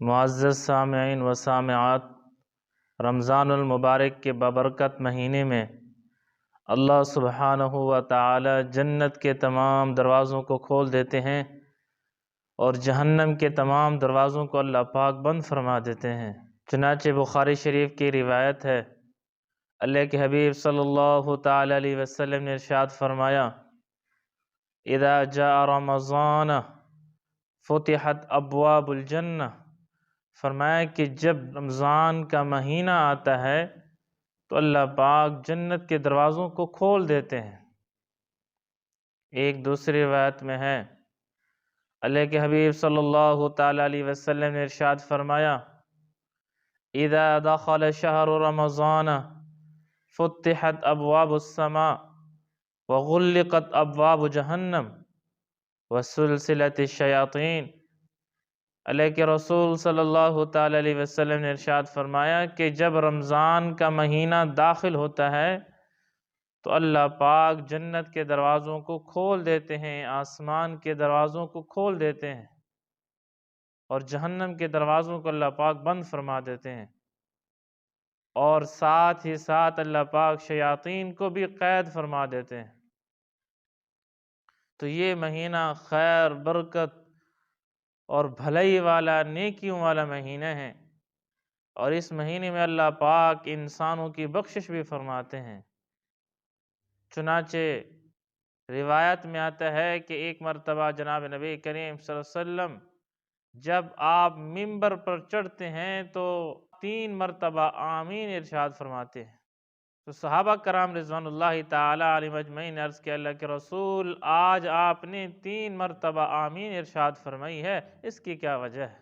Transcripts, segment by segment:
معزز سامعین و سامعات، رمضان المبارک کے بابرکت مہینے میں اللہ سبحانہ و تعالی جنت کے تمام دروازوں کو کھول دیتے ہیں اور جہنم کے تمام دروازوں کو اللہ پاک بند فرما دیتے ہیں۔ چنانچہ بخاری شریف کی روایت ہے، اللہ کے حبیب صلی اللہ تعالی علیہ وسلم نے ارشاد فرمایا، اذا جاء رمضان فتحت ابواب الجنہ، فرمایا کہ جب رمضان کا مہینہ آتا ہے تو اللہ پاک جنت کے دروازوں کو کھول دیتے ہیں۔ ایک دوسری روایت میں ہے، اللہ کے حبیب صلی اللہ تعالی علیہ وسلم نے ارشاد فرمایا، اذا دخل شہر رمضان فتحت ابواب السماء وغلقت ابواب جہنم وسلسلت الشیاطین۔ اللہ کے رسول صلی اللہ تعالی علیہ وسلم نے ارشاد فرمایا کہ جب رمضان کا مہینہ داخل ہوتا ہے تو اللہ پاک جنت کے دروازوں کو کھول دیتے ہیں، آسمان کے دروازوں کو کھول دیتے ہیں اور جہنم کے دروازوں کو اللہ پاک بند فرما دیتے ہیں، اور ساتھ ہی ساتھ اللہ پاک شیاطین کو بھی قید فرما دیتے ہیں۔ تو یہ مہینہ خیر، برکت اور بھلائی والا، نیکیوں والا مہینہ ہے، اور اس مہینے میں اللہ پاک انسانوں کی بخشش بھی فرماتے ہیں۔ چنانچہ روایت میں آتا ہے کہ ایک مرتبہ جناب نبی کریم صلی اللہ علیہ وسلم جب آپ منبر پر چڑھتے ہیں تو 3 مرتبہ آمین ارشاد فرماتے ہیں۔ تو صحابہ کرام رضوان اللہ تعالی علیہم اجمعین نے عرض کیا، اللہ کے رسول آج آپ نے 3 مرتبہ آمین ارشاد فرمائی ہے، اس کی کیا وجہ ہے؟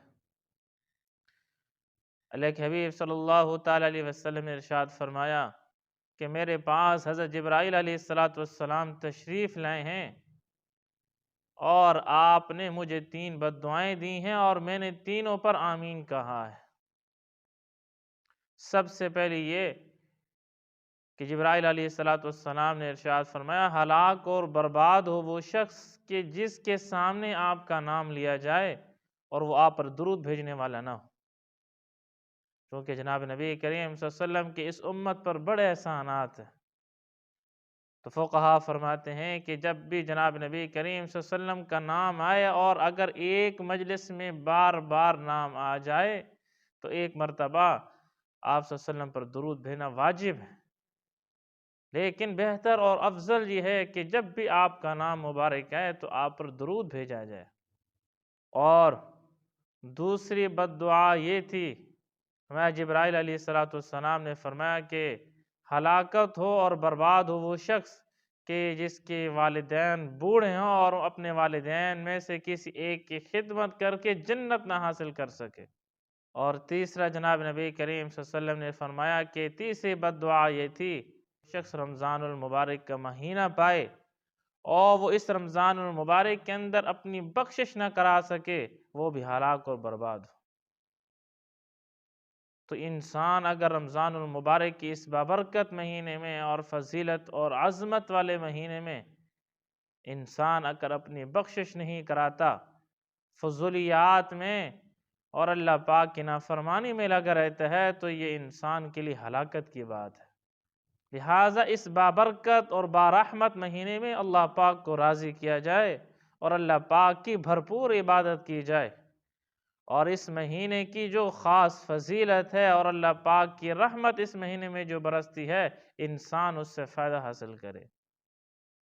اللہ کے حبیب صلی اللہ تعالی علیہ وسلم نے ارشاد فرمایا کہ میرے پاس حضرت جبرائیل علیہ السلام تشریف لائے ہیں اور آپ نے مجھے 3 بد دعائیں دی ہیں اور میں نے تینوں پر آمین کہا ہے۔ سب سے پہلے یہ کہ جبرائیل علیہ السلام نے ارشاد فرمایا، ہلاک اور برباد ہو وہ شخص کہ جس کے سامنے آپ کا نام لیا جائے اور وہ آپ پر درود بھیجنے والا نہ ہو، کیونکہ جناب نبی کریم صلی اللہ علیہ وسلم کی اس امت پر بڑے احسانات ہیں۔ تو فقہا فرماتے ہیں کہ جب بھی جناب نبی کریم صلی اللہ علیہ وسلم کا نام آئے اور اگر ایک مجلس میں بار بار نام آ جائے تو ایک مرتبہ آپ صلی اللہ علیہ وسلم پر درود بھیجنا واجب ہے، لیکن بہتر اور افضل یہ ہے کہ جب بھی آپ کا نام مبارک آئے تو آپ پر درود بھیجا جائے۔ اور دوسری بد دعا یہ تھی، ہمیں جبرائیل علیہ السلام نے فرمایا کہ ہلاکت ہو اور برباد ہو وہ شخص کہ جس کے والدین بوڑھے ہوں اور اپنے والدین میں سے کسی ایک کی خدمت کر کے جنت نہ حاصل کر سکے۔ اور تیسرا جناب نبی کریم صلی اللہ علیہ وسلم نے فرمایا کہ تیسری بد دعا یہ تھی، شخص رمضان المبارک کا مہینہ پائے اور وہ اس رمضان المبارک کے اندر اپنی بخشش نہ کرا سکے، وہ بھی ہلاک اور برباد ہو۔ تو انسان اگر رمضان المبارک کی اس بابرکت مہینے میں اور فضیلت اور عظمت والے مہینے میں انسان اگر اپنی بخشش نہیں کراتا، فضولیات میں اور اللہ پاک کی نافرمانی میں لگا رہتا ہے، تو یہ انسان کے لیے ہلاکت کی بات ہے۔ لہٰذا اس بابرکت اور بارحمت مہینے میں اللہ پاک کو راضی کیا جائے اور اللہ پاک کی بھرپور عبادت کی جائے، اور اس مہینے کی جو خاص فضیلت ہے اور اللہ پاک کی رحمت اس مہینے میں جو برستی ہے، انسان اس سے فائدہ حاصل کرے۔